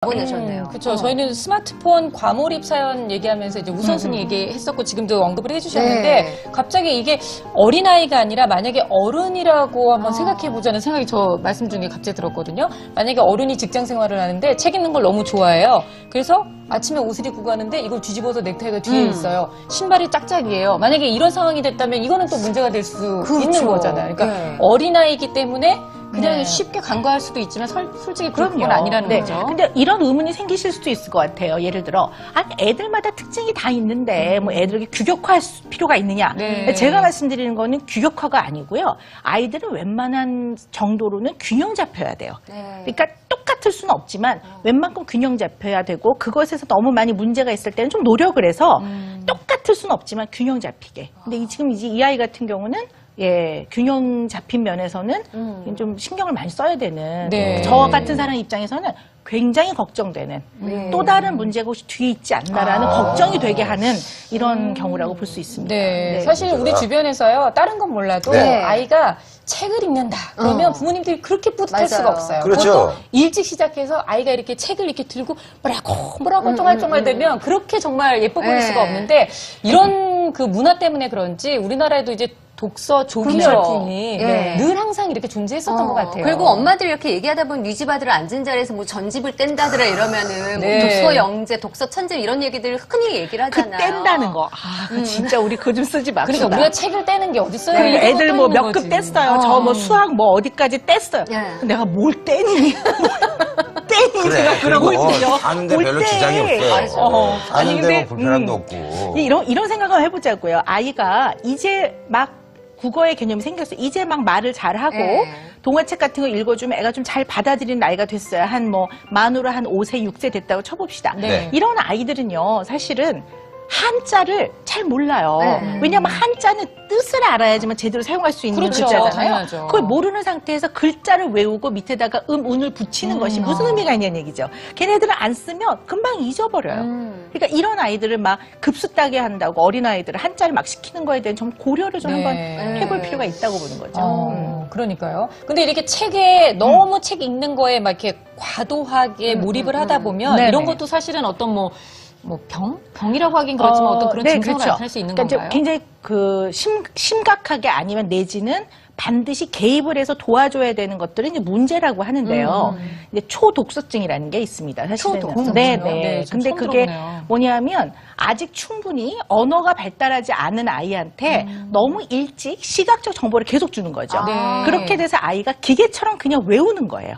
보내셨네요. 그렇죠. 저희는 스마트폰 과몰입 사연 얘기하면서 이제 우선순위 얘기했었고 지금도 언급을 해주셨는데 네. 갑자기 이게 어린아이가 아니라 만약에 어른이라고 한번 생각해보자는 생각이 저 말씀 중에 갑자기 들었거든요. 만약에 어른이 직장 생활을 하는데 책 읽는 걸 너무 좋아해요. 그래서 아침에 옷을 입고 가는데 이걸 뒤집어서 넥타이가 뒤에 있어요. 신발이 짝짝이에요. 만약에 이런 상황이 됐다면 이거는 또 문제가 될 수 있는 거잖아요. 그러니까 네. 어린아이기 때문에 그냥 네. 쉽게 간과할 수도 있지만 솔직히 그런 건 아니라는 네. 거죠. 근데 이런 의문이 생기실 수도 있을 것 같아요. 예를 들어, 아니, 애들마다 특징이 다 있는데, 뭐 애들에게 규격화할 필요가 있느냐. 네. 제가 말씀드리는 거는 규격화가 아니고요. 아이들은 웬만한 정도로는 균형 잡혀야 돼요. 네. 그러니까 똑같을 수는 없지만, 웬만큼 균형 잡혀야 되고, 그것에서 너무 많이 문제가 있을 때는 좀 노력을 해서, 똑같을 수는 없지만 균형 잡히게. 근데 지금 이제 이 아이 같은 경우는 예, 균형 잡힌 면에서는 좀 신경을 많이 써야 되는 네. 저와 같은 사람 입장에서는 굉장히 걱정되는 또 다른 문제가 혹시 뒤에 있지 않나라는 걱정이 되게 하는 이런 경우라고 볼 수 있습니다. 네, 사실 우리 주변에서요, 다른 건 몰라도 네. 아이가 책을 읽는다. 그러면 부모님들이 그렇게 뿌듯할 맞아요. 수가 없어요. 그렇죠. 보통 일찍 시작해서 아이가 이렇게 책을 이렇게 들고 뭐라고 쫑알쫑알 되면 그렇게 정말 예뻐 보일 네. 수가 없는데 이런 그 문화 때문에 그런지 우리나라에도 이제 독서 조기 그렇죠. 활동이 네. 늘 항상 이렇게 존재했었던 것 같아요. 그리고 엄마들이 이렇게 얘기하다 보면 네 집 아들 앉은 자리에서 뭐 전집을 뗀다더라 이러면은 네. 뭐 독서 영재, 독서 천재 이런 얘기들 흔히 얘기를 그 하잖아요. 뗀다는 거. 아, 그 진짜 우리 그거 좀 쓰지 맙시다. 그러니까 우리가 책을 떼는 게 어딨어요? 네, 이런 애들 것도 뭐 있는 몇 거지. 급 뗐어요. 저 뭐 수학 뭐 어디까지 뗐어요. 네. 내가 뭘 떼니? 떼니? 그래, 제가 그러고 그리고 있군요. 사는데 뭘 별로 떼? 지장이 없어요. 아니, 사는데 근데, 뭐 불편함도 없고. 이런 생각을 해보자고요. 아이가 이제 막 국어의 개념이 생겼어요. 이제 막 말을 잘하고 네. 동화책 같은 거 읽어주면 애가 좀 잘 받아들이는 나이가 됐어요. 한 뭐 만으로 한 5세, 6세 됐다고 쳐봅시다. 네. 이런 아이들은요, 사실은 한자를 잘 몰라요. 네. 왜냐하면 한자는 뜻을 알아야지만 제대로 사용할 수 있는 그렇죠. 글자잖아요. 당연하죠. 그걸 모르는 상태에서 글자를 외우고 밑에다가 운을 붙이는 것이 무슨 의미가 있냐는 얘기죠. 걔네들은 안 쓰면 금방 잊어버려요. 그러니까 이런 아이들을 막 급수 따게 한다고 어린아이들을 한자를 막 시키는 거에 대한 좀 고려를 좀 네. 한번 해볼 필요가 있다고 보는 거죠. 그러니까요. 근데 이렇게 책에 너무 책 읽는 거에 막 이렇게 과도하게 몰입을 하다 보면 네네. 이런 것도 사실은 어떤 병이라고 하긴 그렇지만 어떤 그런 증상을 나타낼 수 있는 그러니까 건가요? 이제 굉장히 그 심각하게 아니면 내지는 반드시 개입을 해서 도와줘야 되는 것들은 이제 문제라고 하는데요. 이제 초독서증이라는 게 있습니다. 사실은. 초독서증이요? 네, 네, 네. 좀 근데 처음 그게 들어보네요. 뭐냐면 아직 충분히 언어가 발달하지 않은 아이한테 너무 일찍 시각적 정보를 계속 주는 거죠. 네. 그렇게 돼서 아이가 기계처럼 그냥 외우는 거예요.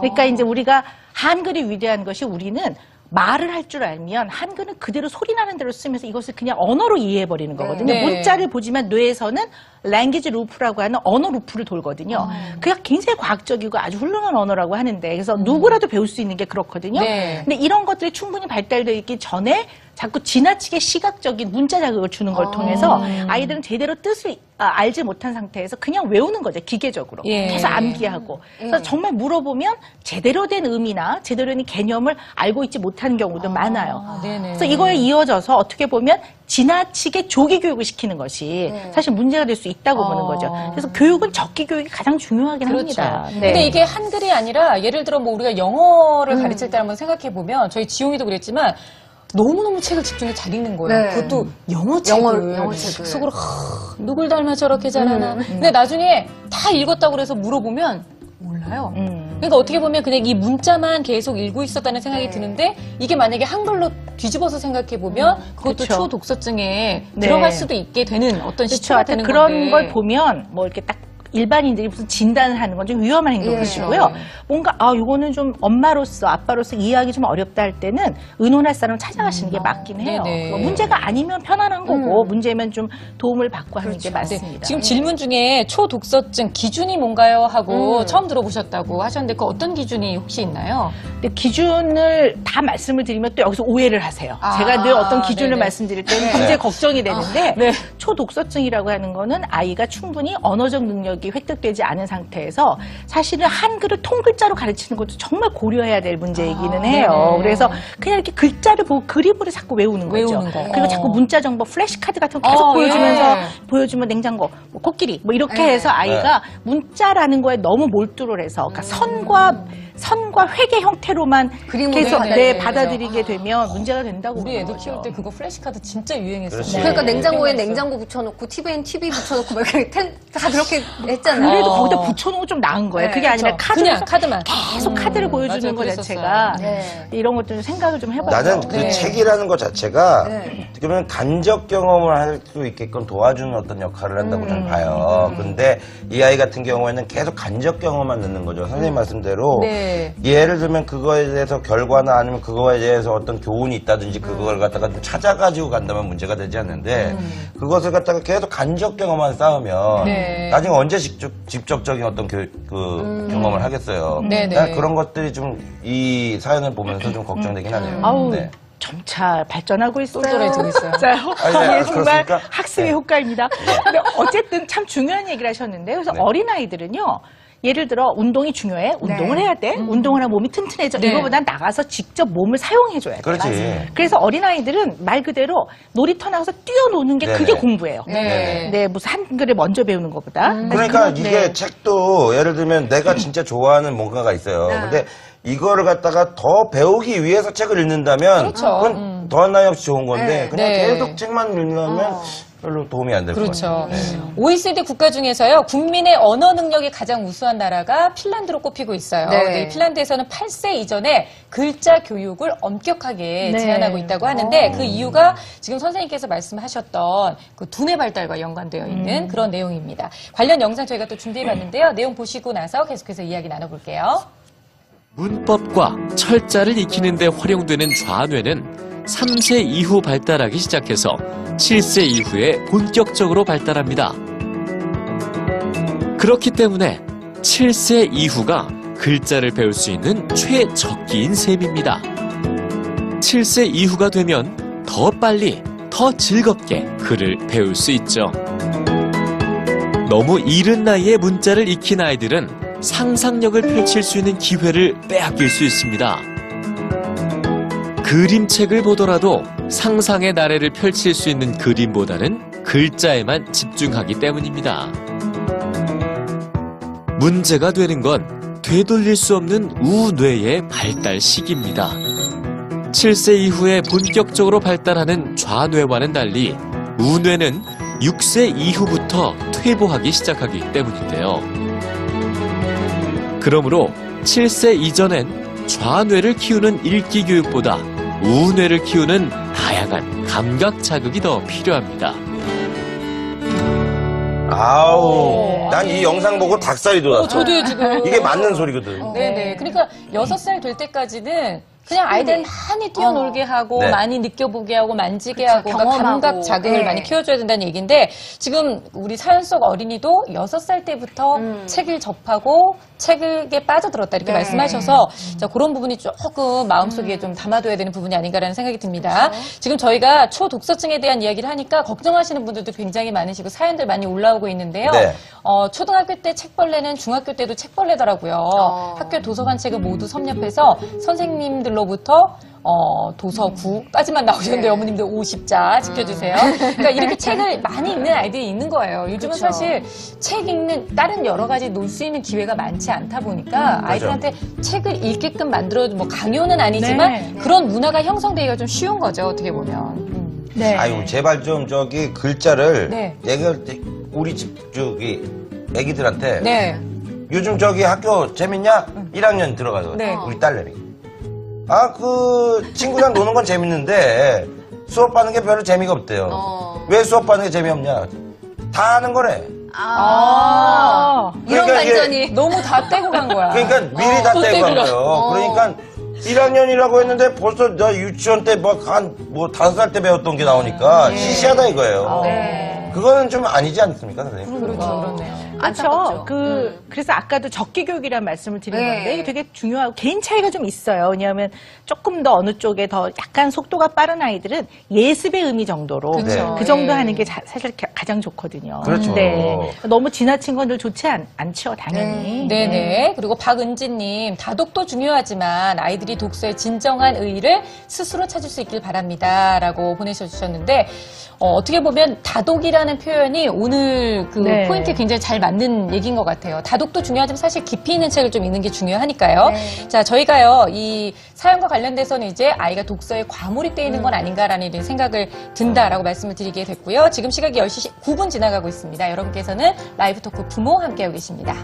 그러니까 이제 우리가 한글이 위대한 것이 우리는 말을 할 줄 알면 한글은 그대로 소리 나는 대로 쓰면서 이것을 그냥 언어로 이해해버리는 거거든요. 네. 문자를 보지만 뇌에서는 랭귀지 루프라고 하는 언어 루프를 돌거든요. 그게 굉장히 과학적이고 아주 훌륭한 언어라고 하는데 그래서 누구라도 배울 수 있는 게 그렇거든요. 네. 근데 이런 것들이 충분히 발달되어 있기 전에 자꾸 지나치게 시각적인 문자 자극을 주는 걸 통해서 아이들은 제대로 뜻을 알지 못한 상태에서 그냥 외우는 거죠. 기계적으로. 예. 계속 암기하고. 그래서 정말 물어보면 제대로 된 의미나 제대로 된 개념을 알고 있지 못한 경우도 많아요. 네네. 그래서 이거에 이어져서 어떻게 보면 지나치게 조기 교육을 시키는 것이 사실 문제가 될 수 있다고 보는 거죠. 그래서 교육은 적기 교육이 가장 중요하긴 그렇죠. 합니다. 네. 근데 이게 한글이 아니라 예를 들어 뭐 우리가 영어를 가르칠 때 한번 생각해 보면 저희 지용이도 그랬지만 너무너무 책을 집중해 잘 읽는 거예요. 네. 그것도 영어 책을. 영어 책을. 속으로 누굴 닮아 저렇게 잘하나. 근데 나중에 다 읽었다고 그래서 물어보면 몰라요. 그러니까 어떻게 보면 그냥 이 문자만 계속 읽고 있었다는 생각이 드는데 이게 만약에 한글로 뒤집어서 생각해 보면 그것도 그쵸. 초독서증에 네. 들어갈 수도 있게 되는 어떤 시초가 하여튼 되는 그런 건데. 걸 보면 뭐 이렇게 딱 일반인들이 무슨 진단을 하는 건 좀 위험한 행동이시고요. 뭔가 이거는 좀 엄마로서 아빠로서 이해하기 좀 어렵다 할 때는 의논할 사람을 찾아가시는 게 맞긴 해요. 네네. 뭐 문제가 아니면 편안한 거고 문제면 좀 도움을 받고 하는 게 맞습니다. 네, 지금 질문 중에 초독서증 기준이 뭔가요? 하고 처음 들어보셨다고 하셨는데 그 어떤 기준이 혹시 있나요? 근데 기준을 다 말씀을 드리면 또 여기서 오해를 하세요. 아, 제가 늘 어떤 기준을 네네. 말씀드릴 때는 굉장히 걱정이 되는데 네. 초독서증이라고 하는 거는 아이가 충분히 언어적 능력이 획득되지 않은 상태에서 사실은 한글을 통글자로 가르치는 것도 정말 고려해야 될 문제이기는 해요. 네네. 그래서 그냥 이렇게 글자를 보고 그림으로 자꾸 외우는 거죠. 외우는 거. 그리고 자꾸 문자 정보, 플래시카드 같은 거 계속 보여주면서 예. 보여주면 냉장고, 뭐 코끼리 뭐 이렇게 해서 아이가 문자라는 거에 너무 몰두를 해서 그러니까 선과 선과 회계 형태로만 그림으로 계속 받아들이게 받아들이게 되면 문제가 된다고 우리 보는 애들 거죠. 키울 때 그거 플래시카드 진짜 유행했었어요. 그렇지. 그러니까 네. 냉장고에 냉장고 붙여놓고 TV엔 TV 붙여놓고 막 이렇게 다 그렇게 했잖아요. 그래도 거기다 붙여놓은 건 좀 나은 거예요. 네, 그게 아니라 그렇죠. 그냥 카드로 카드만. 계속 카드를 보여주는 맞아요. 것 그랬었어요. 자체가 네. 이런 것들 생각을 좀 해봐요. 나는 그 네. 책이라는 것 자체가 네. 어떻게 보면 간접 경험을 할 수 있게끔 도와주는 어떤 역할을 한다고 저는 봐요. 근데 이 아이 같은 경우에는 계속 간접 경험만 넣는 거죠. 선생님 말씀대로 네. 예를 들면 그거에 대해서 결과나 아니면 그거에 대해서 어떤 교훈이 있다든지 그걸 갖다가 좀 찾아가지고 간다면 문제가 되지 않는데 그것을 갖다가 계속 간접 경험만 쌓으면 네. 나중에 언제 직접적인 어떤 경험을 하겠어요. 네, 네. 난 그런 것들이 좀 이 사연을 보면서 좀 걱정되긴 하네요. 아우 네. 점차 발전하고 있어요. 똘똘해지고 있어요. 진짜요. 아니, 네, 이게 정말 그렇습니까? 학습의 네. 효과입니다. 근데 어쨌든 참 중요한 얘기를 하셨는데 그래서 네. 어린아이들은요. 예를 들어 운동이 중요해. 운동을 해야 돼. 운동을 하면 몸이 튼튼해져. 네. 이거보단 나가서 직접 몸을 사용해줘야 돼. 그렇지. 그래서 어린아이들은 말 그대로 놀이터 나가서 뛰어노는 게 네네. 그게 공부예요. 네. 네, 무슨 한글을 먼저 배우는 것보다. 그러니까 그래서 이게 책도 예를 들면 내가 진짜 좋아하는 뭔가가 있어요. 근데 이거를 갖다가 더 배우기 위해서 책을 읽는다면 그렇죠. 건 더한 나위 없이 좋은 건데 그냥 네. 계속 책만 읽으면 별로 도움이 안 될 것 같아요. 그렇죠. OECD 국가 중에서요, 국민의 언어 능력이 가장 우수한 나라가 핀란드로 꼽히고 있어요. 네. 근데 이 핀란드에서는 8세 이전에 글자 교육을 엄격하게 네. 제한하고 있다고 하는데 그 이유가 지금 선생님께서 말씀하셨던 그 두뇌 발달과 연관되어 있는 그런 내용입니다. 관련 영상 저희가 또 준비해봤는데요. 내용 보시고 나서 계속해서 이야기 나눠볼게요. 문법과 철자를 익히는 데 활용되는 좌뇌는 3세 이후 발달하기 시작해서 7세 이후에 본격적으로 발달합니다. 그렇기 때문에 7세 이후가 글자를 배울 수 있는 최적기인 셈입니다. 7세 이후가 되면 더 빨리, 더 즐겁게 글을 배울 수 있죠. 너무 이른 나이에 문자를 익힌 아이들은 상상력을 펼칠 수 있는 기회를 빼앗길 수 있습니다. 그림책을 보더라도 상상의 나래를 펼칠 수 있는 그림보다는 글자에만 집중하기 때문입니다. 문제가 되는 건 되돌릴 수 없는 우뇌의 발달 시기입니다. 7세 이후에 본격적으로 발달하는 좌뇌와는 달리 우뇌는 6세 이후부터 퇴보하기 시작하기 때문인데요. 그러므로 7세 이전엔 좌뇌를 키우는 읽기 교육보다 우뇌를 키우는 다양한 감각 자극이 더 필요합니다. 아우, 난 이 영상 보고 닭살이 돋았어. 저도요, 지금. 이게 맞는 소리거든. 네네. 그러니까 6살 될 때까지는 그냥 아이들 많이 뛰어놀게 하고 네. 많이 느껴보게 하고 만지게 그쵸, 하고 그러니까 경험하고. 감각 자극을 네. 많이 키워줘야 된다는 얘기인데 지금 우리 사연 속 어린이도 6살 때부터 책을 접하고 책에 빠져들었다 이렇게 네. 말씀하셔서 자, 그런 부분이 조금 마음속에 좀 담아둬야 되는 부분이 아닌가라는 생각이 듭니다. 지금 저희가 초독서증에 대한 이야기를 하니까 걱정하시는 분들도 굉장히 많으시고 사연들 많이 올라오고 있는데요. 네. 초등학교 때 책벌레는 중학교 때도 책벌레더라고요. 학교 도서관 책을 모두 섭렵해서 선생님들로부터 도서구까지만 나오셨는데 어머님들 50자 지켜주세요. 그러니까 이렇게 책을 많이 읽는 아이들이 있는 거예요. 요즘은 그쵸. 사실 책 읽는 다른 여러 가지 놀 수 있는 기회가 많지 않다 보니까 아이들한테 책을 읽게끔 만들어 뭐 강요는 아니지만 네. 그런 문화가 형성되기가 좀 쉬운 거죠. 어떻게 보면. 네. 아유, 제발 좀 저기 글자를 네. 얘기할 때 우리 집 저기 애기들한테 네. 요즘 저기 학교 재밌냐? 1학년 들어가서 네. 우리 딸내미. 아, 그 친구랑 노는 건 재밌는데 수업하는 게 별로 재미가 없대요. 왜 수업하는 게 재미없냐? 다 하는 거래. 이런 그러니까 이게- 반전이. 너무 다 떼고 간 거야. 그러니까 미리 다 또 떼고 간 떼고 거예요. 그러니까 1학년이라고 했는데 벌써 나 유치원 때 뭐 5살 때 배웠던 게 나오니까 시시하다 이거예요. 그거는 좀 아니지 않습니까, 선생님? 그렇죠. 그렇네요. 안타깝죠. 그렇죠. 그래서 아까도 적기 교육이라는 말씀을 드린 네. 건데 이게 되게 중요하고 개인 차이가 좀 있어요. 왜냐하면 조금 더 어느 쪽에 더 약간 속도가 빠른 아이들은 예습의 의미 정도로 그쵸. 그 정도 예. 하는 게 사실 가장 좋거든요. 그렇죠. 너무 지나친 건 늘 좋지 않죠, 당연히. 네네. 그리고 박은지님, 다독도 중요하지만 아이들이 독서의 진정한 의의를 스스로 찾을 수 있길 바랍니다. 라고 보내주셨는데, 어떻게 보면 다독이라는 표현이 오늘 그 네. 포인트에 굉장히 잘 맞는 얘기인 것 같아요. 다독도 중요하지만 사실 깊이 있는 책을 좀 읽는 게 중요하니까요. 자, 저희가요, 이 사연과 관련돼서는 이제 아이가 독서에 과몰입되어 있는 건 아닌가라는 이런 생각을 든다라고 말씀을 드리게 됐고요. 지금 시각이 10시 9분 지나가고 있습니다. 여러분께서는 라이브 토크 부모 함께하고 계십니다.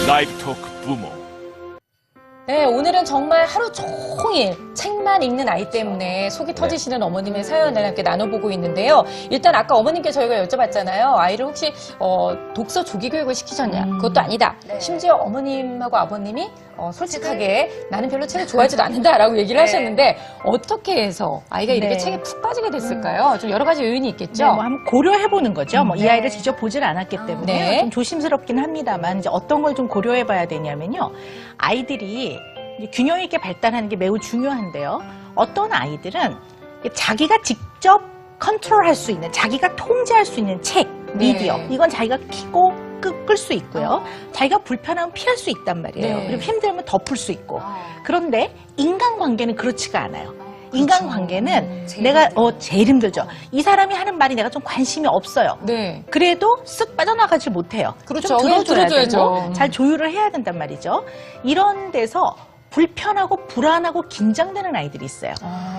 라이브 토크 부모. 네, 오늘은 정말 하루 종일 책만 읽는 아이 때문에 속이 터지시는 어머님의 사연을 함께 나눠보고 있는데요. 일단 아까 어머님께 저희가 여쭤봤잖아요. 아이를 혹시 독서 조기 교육을 시키셨냐? 그것도 아니다. 네. 심지어 어머님하고 아버님이 솔직하게 나는 별로 책을 좋아하지도 않는다라고 얘기를 하셨는데 어떻게 해서 아이가 이렇게 네. 책에 푹 빠지게 됐을까요? 좀 여러 가지 요인이 있겠죠? 네, 뭐 한번 고려해보는 거죠. 뭐 이 아이를 직접 보질 않았기 때문에 네. 좀 조심스럽긴 합니다만 이제 어떤 걸 좀 고려해봐야 되냐면요. 아이들이 이제 균형 있게 발달하는 게 매우 중요한데요. 어떤 아이들은 자기가 직접 컨트롤할 수 있는, 자기가 통제할 수 있는 책, 미디어 이건 자기가 켜고 끌 수 있고요. 자기가 불편하면 피할 수 있단 말이에요. 네. 그리고 힘들면 덮을 수 있고. 그런데 인간관계는 그렇지가 않아요. 인간관계는 내가 제일 힘들죠. 이 사람이 하는 말이 내가 좀 관심이 없어요. 네. 그래도 쓱 빠져나가질 못해요. 그렇죠. 좀 들어줘야 들어줘야죠. 되고 잘 조율을 해야 된단 말이죠. 이런 데서 불편하고 불안하고 긴장되는 아이들이 있어요.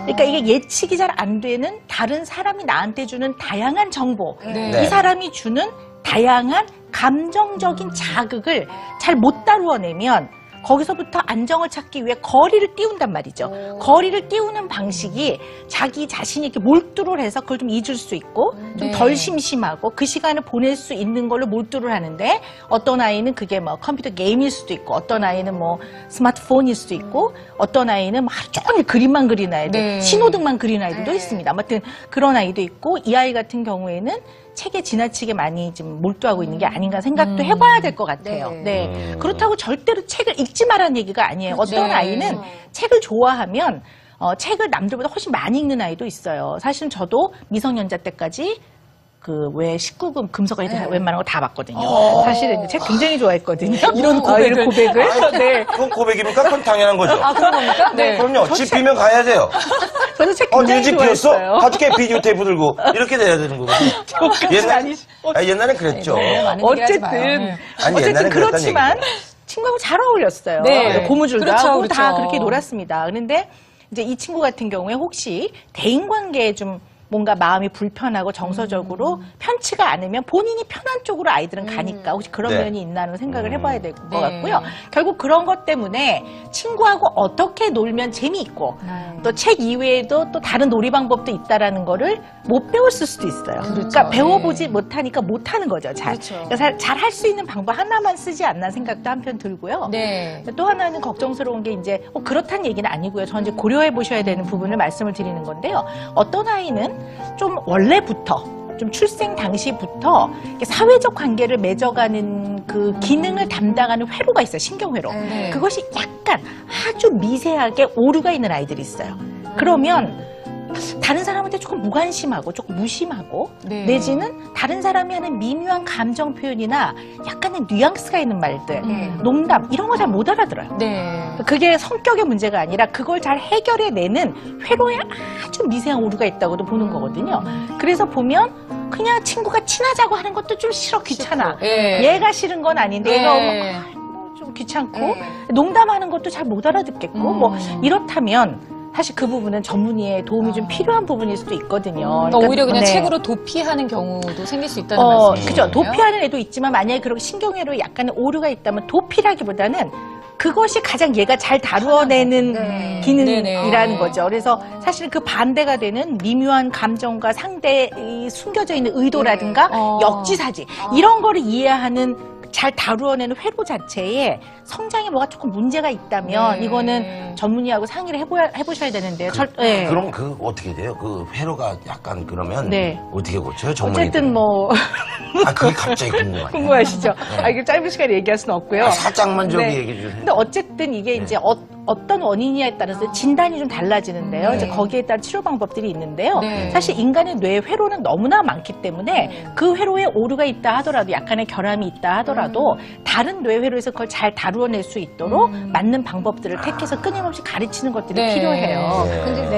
그러니까 이게 예측이 잘 안 되는 다른 사람이 나한테 주는 다양한 정보, 네. 이 사람이 주는 다양한 감정적인 자극을 잘 못 다루어내면 거기서부터 안정을 찾기 위해 거리를 띄운단 말이죠. 거리를 띄우는 방식이 자기 자신이 이렇게 몰두를 해서 그걸 좀 잊을 수 있고 좀 덜 심심하고 그 시간을 보낼 수 있는 걸로 몰두를 하는데 어떤 아이는 그게 뭐 컴퓨터 게임일 수도 있고 어떤 아이는 뭐 스마트폰일 수도 있고 어떤 아이는 뭐 하루 종일 그림만 그리는 아이들, 네. 신호등만 그리는 아이들도 있습니다. 아무튼 그런 아이도 있고 이 아이 같은 경우에는 책에 지나치게 많이 좀 몰두하고 있는 게 아닌가 생각도 해봐야 될 것 같아요. 네. 그렇다고 절대로 책을 읽지 말라는 얘기가 아니에요. 어떤 네. 아이는 책을 좋아하면 책을 남들보다 훨씬 많이 읽는 아이도 있어요. 사실은 저도 미성년자 때까지 그 왜 19금 금서가 웬만한 거 다 봤거든요. 사실은 책 굉장히 좋아했거든요. 이런 고백을. 네. 그건 고백입니까? 그건 당연한 거죠. 그런 겁니까? 네. 그럼요. 집 비면 가야 돼요. 저도 책 굉장히 네 집 비었어? 좋아했어요. 가족의 비디오 테이프 들고 이렇게 돼야 되는 거거든요. 옛날엔 그랬죠. 많은 얘기 하지 마요. 어쨌든 네. 아니, 어쨌든 옛날엔 그랬다는 그렇지만 얘기죠. 친구하고 잘 어울렸어요. 네. 고무줄도 그렇죠, 하고 그렇죠. 다 그렇게 놀았습니다. 그런데 이제 이 친구 같은 경우에 혹시 대인관계에 좀 뭔가 마음이 불편하고 정서적으로 편치가 않으면 본인이 편한 쪽으로 아이들은 가니까 혹시 그런 네. 면이 있나는 생각을 해봐야 될 것 네. 같고요. 결국 그런 것 때문에 친구하고 어떻게 놀면 재미있고 또 책 이외에도 또 다른 놀이 방법도 있다라는 거를 못 배웠을 수도 있어요. 그러니까 배워보지 못하니까 못하는 거죠. 잘. 그러니까 잘 할 수 있는 방법 하나만 쓰지 않나 생각도 한편 들고요. 네. 또 하나는 걱정스러운 게 이제 그렇다는 얘기는 아니고요. 저는 이제 고려해 보셔야 되는 부분을 말씀을 드리는 건데요. 어떤 아이는 좀 원래부터 좀 출생 당시부터 이렇게 사회적 관계를 맺어가는 그 기능을 담당하는 회로가 있어요. 신경회로. 네. 그것이 약간 아주 미세하게 오류가 있는 아이들이 있어요. 그러면 다른 사람한테 조금 무관심하고 조금 무심하고 네. 내지는 다른 사람이 하는 미묘한 감정 표현이나 약간의 뉘앙스가 있는 말들, 농담 이런 거 잘 못 알아들어요. 네. 그게 성격의 문제가 아니라 그걸 잘 해결해내는 회로에 아주 미세한 오류가 있다고도 보는 거거든요. 그래서 보면 그냥 친구가 친하자고 하는 것도 좀 싫어, 귀찮아. 예. 얘가 싫은 건 아닌데 얘가 네. 좀 귀찮고 농담하는 것도 잘 못 알아듣겠고 뭐 이렇다면 사실 그 부분은 전문의의 도움이 좀 필요한 부분일 수도 있거든요. 그러니까 오히려 그냥 네. 책으로 도피하는 경우도 생길 수 있다는 말씀이시죠. 그죠. 도피하는 애도 있지만 만약에 그렇게 신경회로에 약간의 오류가 있다면 도피라기보다는 그것이 가장 얘가 잘 다루어내는 기능이라는 네네. 거죠. 그래서 사실 그 반대가 되는 미묘한 감정과 상대의 숨겨져 있는 의도라든가 역지사지 이런 거를 이해하는 잘 다루어내는 회로 자체에 성장에 뭐가 조금 문제가 있다면 네. 이거는 전문의하고 상의를 해보셔야 되는데요. 네. 그럼 그 어떻게 돼요? 그 회로가 약간 그러면 네. 어떻게 고쳐요? 전문의들? 어쨌든 뭐 그게 갑자기 궁금하네요. 궁금하시죠? 이게 짧은 시간에 얘기할 수는 없고요. 살짝만 저기 네. 얘기해 주세요. 근데 어쨌든 이게 이제 어떤 원인이냐에 따라서 진단이 좀 달라지는데요. 네. 이제 거기에 따른 치료 방법들이 있는데요. 네. 사실 인간의 뇌 회로는 너무나 많기 때문에 그 회로에 오류가 있다 하더라도 약간의 결함이 있다 하더라도 다른 뇌 회로에서 그걸 잘 다루어낼 수 있도록 맞는 방법들을 택해서 끊임없이 가르치는 것들이 네. 필요해요. 네. 근데